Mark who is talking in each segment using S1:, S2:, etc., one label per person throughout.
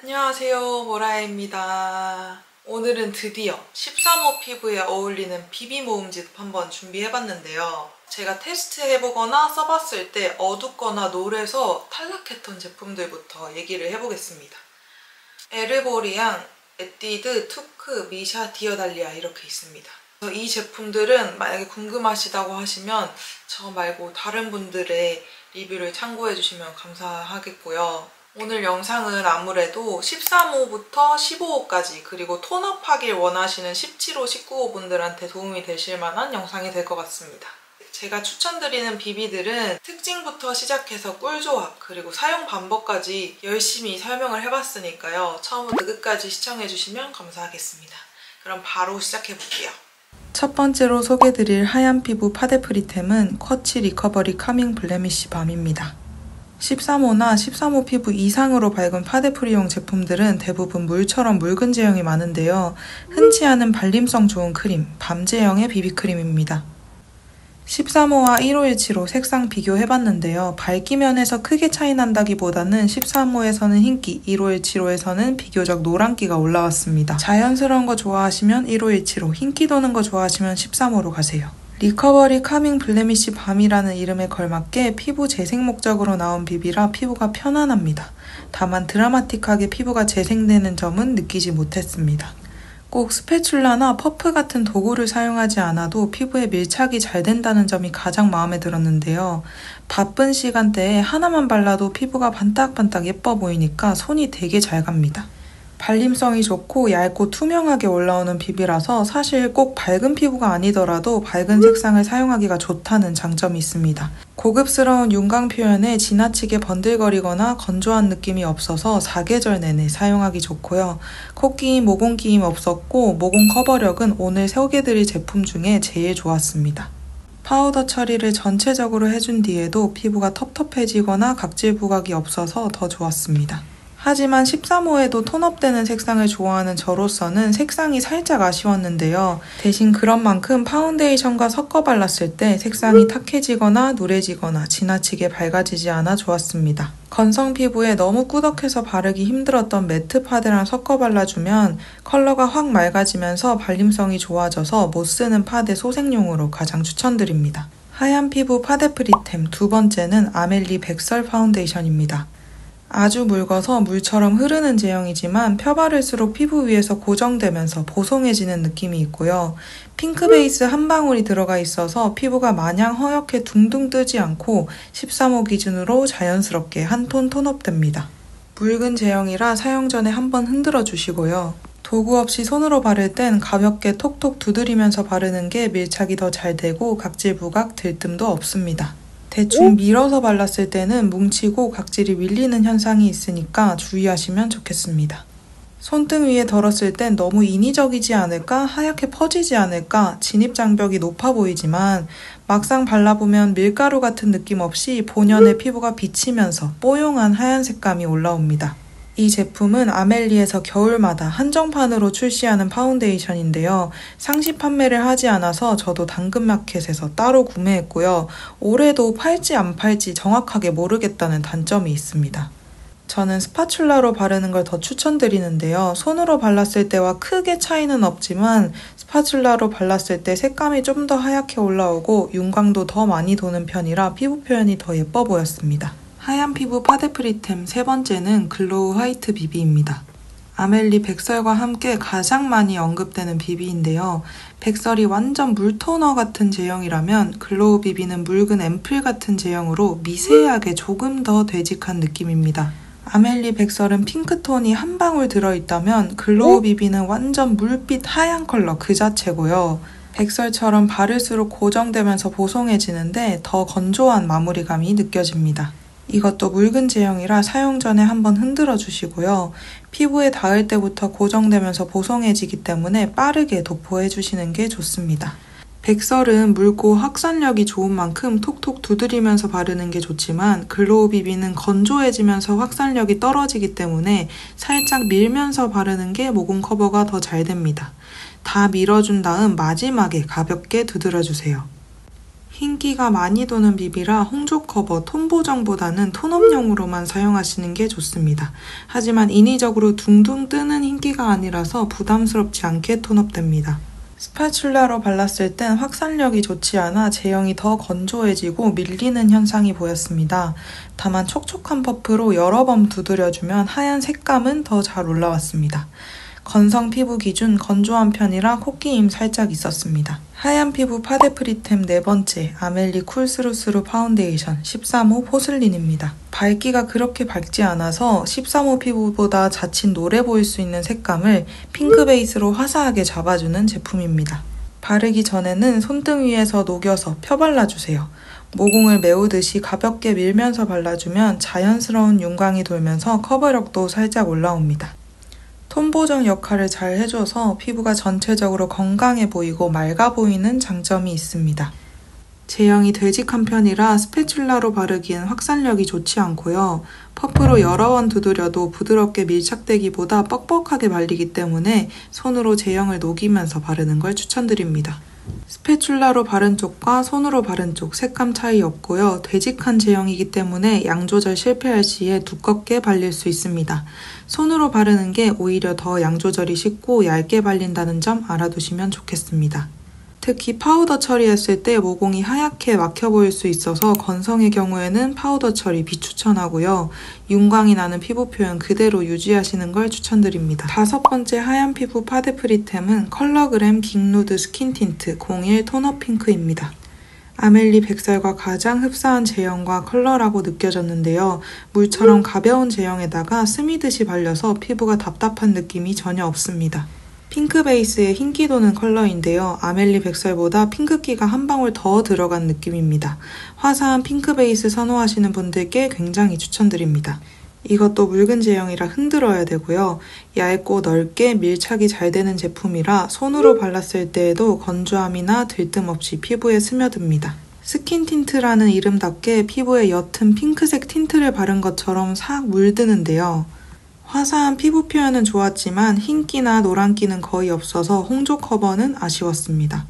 S1: 안녕하세요, 모라입니다. 오늘은 드디어 13호 피부에 어울리는 비비 모음집 한번 준비해봤는데요. 제가 테스트해보거나 써봤을 때 어둡거나 노래서 탈락했던 제품들부터 얘기를 해보겠습니다. 에르보리앙, 에뛰드, 투크, 미샤, 디어달리아 이렇게 있습니다. 이 제품들은 만약에 궁금하시다고 하시면 저 말고 다른 분들의 리뷰를 참고해주시면 감사하겠고요. 오늘 영상은 아무래도 13호부터 15호까지 그리고 톤업하길 원하시는 17호, 19호 분들한테 도움이 되실 만한 영상이 될 것 같습니다. 제가 추천드리는 비비들은 특징부터 시작해서 꿀조합 그리고 사용 방법까지 열심히 설명을 해봤으니까요. 처음부터 끝까지 시청해주시면 감사하겠습니다. 그럼 바로 시작해볼게요. 첫 번째로 소개드릴 하얀 피부 파데프리템은 쿼치 리커버리 카밍 블레미쉬 밤입니다. 13호나 13호 피부 이상으로 밝은 파데프리용 제품들은 대부분 물처럼 묽은 제형이 많은데요. 흔치 않은 발림성 좋은 크림, 밤 제형의 비비크림입니다. 13호와 1517호 색상 비교해봤는데요. 밝기 면에서 크게 차이 난다기보다는 13호에서는 흰기, 1517호에서는 비교적 노란기가 올라왔습니다. 자연스러운 거 좋아하시면 1517호, 흰기 도는 거 좋아하시면 13호로 가세요. 리커버리 카밍 블레미쉬 밤이라는 이름에 걸맞게 피부 재생 목적으로 나온 비비라 피부가 편안합니다. 다만 드라마틱하게 피부가 재생되는 점은 느끼지 못했습니다. 꼭 스패츌라나 퍼프 같은 도구를 사용하지 않아도 피부에 밀착이 잘 된다는 점이 가장 마음에 들었는데요. 바쁜 시간대에 하나만 발라도 피부가 반딱반딱 예뻐 보이니까 손이 되게 잘 갑니다. 발림성이 좋고 얇고 투명하게 올라오는 비비라서 사실 꼭 밝은 피부가 아니더라도 밝은 색상을 사용하기가 좋다는 장점이 있습니다. 고급스러운 윤광 표현에 지나치게 번들거리거나 건조한 느낌이 없어서 사계절 내내 사용하기 좋고요. 코끼임, 모공끼임 없었고 모공 커버력은 오늘 소개드릴 제품 중에 제일 좋았습니다. 파우더 처리를 전체적으로 해준 뒤에도 피부가 텁텁해지거나 각질 부각이 없어서 더 좋았습니다. 하지만 13호에도 톤업되는 색상을 좋아하는 저로서는 색상이 살짝 아쉬웠는데요. 대신 그런 만큼 파운데이션과 섞어 발랐을 때 색상이 탁해지거나 누래지거나 지나치게 밝아지지 않아 좋았습니다. 건성 피부에 너무 꾸덕해서 바르기 힘들었던 매트 파데랑 섞어 발라주면 컬러가 확 맑아지면서 발림성이 좋아져서 못쓰는 파데 소생용으로 가장 추천드립니다. 하얀 피부 파데프리템 두 번째는 아멜리 백설 파운데이션입니다. 아주 묽어서 물처럼 흐르는 제형이지만 펴바를수록 피부 위에서 고정되면서 보송해지는 느낌이 있고요. 핑크 베이스 한 방울이 들어가 있어서 피부가 마냥 허옇게 둥둥 뜨지 않고 13호 기준으로 자연스럽게 한 톤 톤업됩니다. 묽은 제형이라 사용 전에 한번 흔들어 주시고요. 도구 없이 손으로 바를 땐 가볍게 톡톡 두드리면서 바르는 게 밀착이 더 잘 되고 각질 부각, 들뜸도 없습니다. 대충 밀어서 발랐을 때는 뭉치고 각질이 밀리는 현상이 있으니까 주의하시면 좋겠습니다. 손등 위에 덜었을 땐 너무 인위적이지 않을까, 하얗게 퍼지지 않을까 진입장벽이 높아 보이지만 막상 발라보면 밀가루 같은 느낌 없이 본연의 피부가 비치면서 뽀용한 하얀 색감이 올라옵니다. 이 제품은 아멜리에서 겨울마다 한정판으로 출시하는 파운데이션인데요. 상시 판매를 하지 않아서 저도 당근마켓에서 따로 구매했고요. 올해도 팔지 안 팔지 정확하게 모르겠다는 단점이 있습니다. 저는 스파츌라로 바르는 걸 더 추천드리는데요. 손으로 발랐을 때와 크게 차이는 없지만 스파츌라로 발랐을 때 색감이 좀 더 하얗게 올라오고 윤광도 더 많이 도는 편이라 피부 표현이 더 예뻐 보였습니다. 하얀 피부 파데프리템 세 번째는 글로우 화이트 비비입니다. 아멜리 백설과 함께 가장 많이 언급되는 비비인데요. 백설이 완전 물토너 같은 제형이라면 글로우 비비는 묽은 앰플 같은 제형으로 미세하게 조금 더 되직한 느낌입니다. 아멜리 백설은 핑크톤이 한 방울 들어있다면 글로우 비비는 완전 물빛 하얀 컬러 그 자체고요. 백설처럼 바를수록 고정되면서 보송해지는데 더 건조한 마무리감이 느껴집니다. 이것도 묽은 제형이라 사용 전에 한번 흔들어 주시고요. 피부에 닿을 때부터 고정되면서 보송해지기 때문에 빠르게 도포해 주시는 게 좋습니다. 백설은 묽고 확산력이 좋은 만큼 톡톡 두드리면서 바르는 게 좋지만 글로우 비비는 건조해지면서 확산력이 떨어지기 때문에 살짝 밀면서 바르는 게 모공 커버가 더 잘 됩니다. 다 밀어준 다음 마지막에 가볍게 두드려 주세요. 흰기가 많이 도는 비비라 홍조 커버, 톤 보정보다는 톤업용으로만 사용하시는 게 좋습니다. 하지만 인위적으로 둥둥 뜨는 흰기가 아니라서 부담스럽지 않게 톤업됩니다. 스파츌라로 발랐을 땐 확산력이 좋지 않아 제형이 더 건조해지고 밀리는 현상이 보였습니다. 다만 촉촉한 퍼프로 여러 번 두드려주면 하얀 색감은 더 잘 올라왔습니다. 건성 피부 기준 건조한 편이라 코끼임 살짝 있었습니다. 하얀 피부 파데 프리템 네 번째 아멜리 쿨스루스루 파운데이션 13호 포슬린입니다. 밝기가 그렇게 밝지 않아서 13호 피부보다 자칫 노래 보일 수 있는 색감을 핑크 베이스로 화사하게 잡아주는 제품입니다. 바르기 전에는 손등 위에서 녹여서 펴발라주세요. 모공을 메우듯이 가볍게 밀면서 발라주면 자연스러운 윤광이 돌면서 커버력도 살짝 올라옵니다. 톤 보정 역할을 잘 해줘서 피부가 전체적으로 건강해 보이고 맑아 보이는 장점이 있습니다. 제형이 되직한 편이라 스패츌라로 바르기엔 확산력이 좋지 않고요. 퍼프로 여러 번 두드려도 부드럽게 밀착되기보다 뻑뻑하게 발리기 때문에 손으로 제형을 녹이면서 바르는 걸 추천드립니다. 스패츌라로 바른 쪽과 손으로 바른 쪽 색감 차이 없고요. 되직한 제형이기 때문에 양 조절 실패할 시에 두껍게 발릴 수 있습니다. 손으로 바르는 게 오히려 더 양 조절이 쉽고 얇게 발린다는 점 알아두시면 좋겠습니다. 특히 파우더 처리했을 때 모공이 하얗게 막혀 보일 수 있어서 건성의 경우에는 파우더 처리 비추천하고요. 윤광이 나는 피부 표현 그대로 유지하시는 걸 추천드립니다. 다섯 번째 하얀 피부 파데 프리템은 컬러그램 긱누드 스킨 틴트 01 톤업 핑크입니다. 아멜리 백설과 가장 흡사한 제형과 컬러라고 느껴졌는데요. 물처럼 가벼운 제형에다가 스미듯이 발려서 피부가 답답한 느낌이 전혀 없습니다. 핑크 베이스의 흰기 도는 컬러인데요. 아멜리 백설보다 핑크기가 한 방울 더 들어간 느낌입니다. 화사한 핑크 베이스 선호하시는 분들께 굉장히 추천드립니다. 이것도 묽은 제형이라 흔들어야 되고요. 얇고 넓게 밀착이 잘 되는 제품이라 손으로 발랐을 때에도 건조함이나 들뜸 없이 피부에 스며듭니다. 스킨 틴트라는 이름답게 피부에 옅은 핑크색 틴트를 바른 것처럼 싹 물드는데요. 화사한 피부 표현은 좋았지만 흰기나 노란기는 거의 없어서 홍조 커버는 아쉬웠습니다.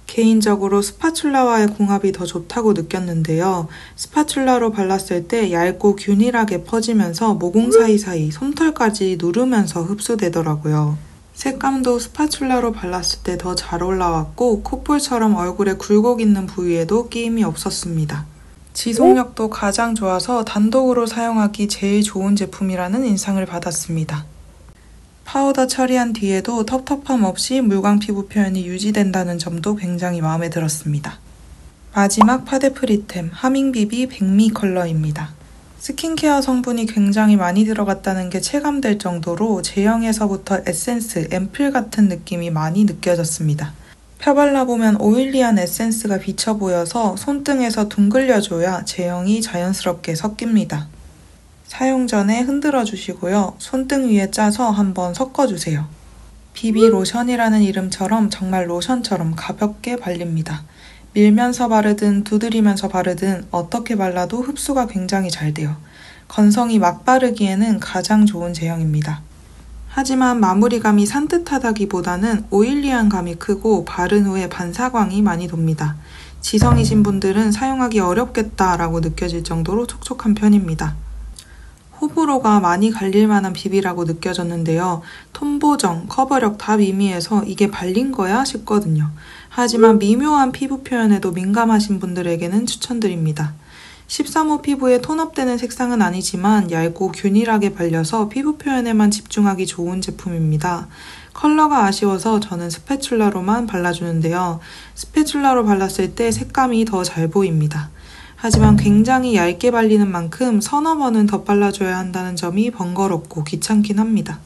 S1: 개인적으로 스파츌라와의 궁합이 더 좋다고 느꼈는데요. 스파츌라로 발랐을 때 얇고 균일하게 퍼지면서 모공 사이사이 솜털까지 누르면서 흡수되더라고요. 색감도 스파츌라로 발랐을 때 더 잘 올라왔고 콧볼처럼 얼굴에 굴곡 있는 부위에도 끼임이 없었습니다. 지속력도 가장 좋아서 단독으로 사용하기 제일 좋은 제품이라는 인상을 받았습니다. 파우더 처리한 뒤에도 텁텁함 없이 물광 피부 표현이 유지된다는 점도 굉장히 마음에 들었습니다. 마지막 파데 프리템 하밍비비 백미 컬러입니다. 스킨케어 성분이 굉장히 많이 들어갔다는 게 체감될 정도로 제형에서부터 에센스, 앰플 같은 느낌이 많이 느껴졌습니다. 펴발라보면 오일리한 에센스가 비쳐 보여서 손등에서 둥글려줘야 제형이 자연스럽게 섞입니다. 사용 전에 흔들어 주시고요. 손등 위에 짜서 한번 섞어주세요. 비비 로션이라는 이름처럼 정말 로션처럼 가볍게 발립니다. 밀면서 바르든 두드리면서 바르든 어떻게 발라도 흡수가 굉장히 잘 돼요. 건성이 막 바르기에는 가장 좋은 제형입니다. 하지만 마무리감이 산뜻하다기보다는 오일리한 감이 크고 바른 후에 반사광이 많이 돕니다. 지성이신 분들은 사용하기 어렵겠다라고 느껴질 정도로 촉촉한 편입니다. 호불호가 많이 갈릴 만한 비비라고 느껴졌는데요. 톤 보정, 커버력 다 미미해서 이게 발린 거야 싶거든요. 하지만 미묘한 피부 표현에도 민감하신 분들에게는 추천드립니다. 13호 피부에 톤업되는 색상은 아니지만 얇고 균일하게 발려서 피부 표현에만 집중하기 좋은 제품입니다. 컬러가 아쉬워서 저는 스패츌라로만 발라주는데요. 스패츌라로 발랐을 때 색감이 더 잘 보입니다. 하지만 굉장히 얇게 발리는 만큼 서너 번은 더 발라줘야 한다는 점이 번거롭고 귀찮긴 합니다.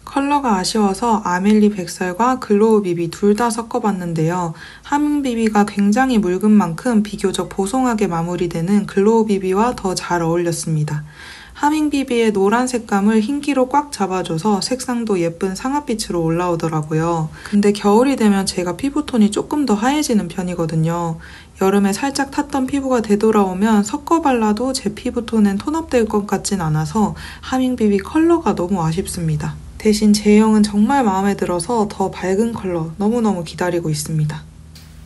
S1: 컬러가 아쉬워서 아멜리 백설과 글로우 비비 둘 다 섞어봤는데요. 하밍 비비가 굉장히 묽은 만큼 비교적 보송하게 마무리되는 글로우 비비와 더 잘 어울렸습니다. 하밍 비비의 노란 색감을 흰기로 꽉 잡아줘서 색상도 예쁜 상아빛으로 올라오더라고요. 근데 겨울이 되면 제가 피부톤이 조금 더 하얘지는 편이거든요. 여름에 살짝 탔던 피부가 되돌아오면 섞어 발라도 제 피부톤엔 톤업될 것 같진 않아서 하밍 비비 컬러가 너무 아쉽습니다. 대신 제형은 정말 마음에 들어서 더 밝은 컬러 너무너무 기다리고 있습니다.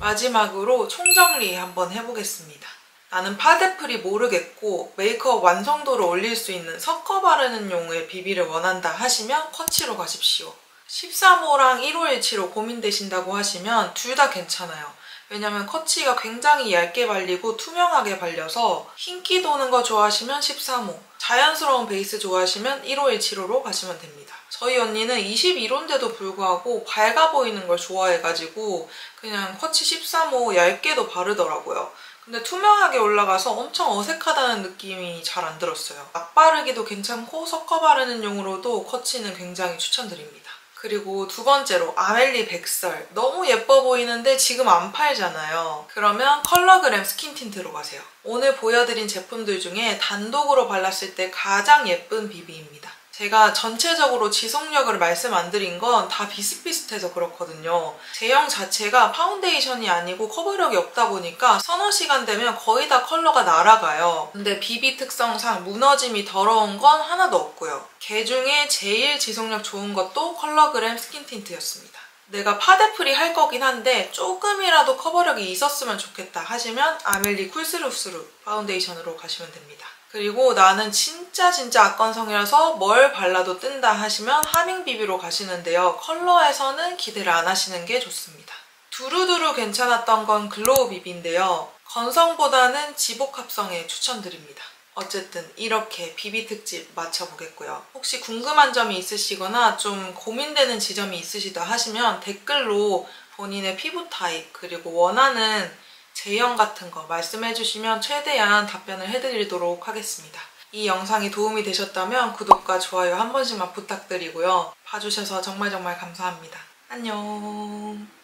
S1: 마지막으로 총정리 한번 해보겠습니다. 나는 파데프리 모르겠고 메이크업 완성도를 올릴 수 있는 섞어 바르는 용의 비비를 원한다 하시면 쿼치로 가십시오. 13호랑 1517호 고민되신다고 하시면 둘 다 괜찮아요. 왜냐면 쿼치가 굉장히 얇게 발리고 투명하게 발려서 흰기 도는 거 좋아하시면 13호, 자연스러운 베이스 좋아하시면 1517호로 가시면 됩니다. 저희 언니는 21호인데도 불구하고 밝아 보이는 걸 좋아해가지고 그냥 쿼치 13호 얇게도 바르더라고요. 근데 투명하게 올라가서 엄청 어색하다는 느낌이 잘 안 들었어요. 막 바르기도 괜찮고 섞어 바르는 용으로도 쿼치는 굉장히 추천드립니다. 그리고 두 번째로 아멜리 백설. 너무 예뻐 보이는데 지금 안 팔잖아요. 그러면 컬러그램 스킨 틴트로 가세요. 오늘 보여드린 제품들 중에 단독으로 발랐을 때 가장 예쁜 비비입니다. 제가 전체적으로 지속력을 말씀 안 드린 건 다 비슷비슷해서 그렇거든요. 제형 자체가 파운데이션이 아니고 커버력이 없다 보니까 서너 시간 되면 거의 다 컬러가 날아가요. 근데 비비 특성상 무너짐이 더러운 건 하나도 없고요. 걔 중에 제일 지속력 좋은 것도 컬러그램 스킨 틴트였습니다. 내가 파데프리 할 거긴 한데 조금이라도 커버력이 있었으면 좋겠다 하시면 아멜리 쿨스루스루 파운데이션으로 가시면 됩니다. 그리고 나는 진짜 악건성이라서 뭘 발라도 뜬다 하시면 하밍 비비로 가시는데요. 컬러에서는 기대를 안 하시는 게 좋습니다. 두루두루 괜찮았던 건 글로우 비비인데요. 건성보다는 지복합성에 추천드립니다. 어쨌든 이렇게 비비 특집 마쳐보겠고요. 혹시 궁금한 점이 있으시거나 좀 고민되는 지점이 있으시다 하시면 댓글로 본인의 피부 타입 그리고 원하는 제형 같은 거 말씀해주시면 최대한 답변을 해드리도록 하겠습니다. 이 영상이 도움이 되셨다면 구독과 좋아요 한 번씩만 부탁드리고요. 봐주셔서 정말 감사합니다. 안녕.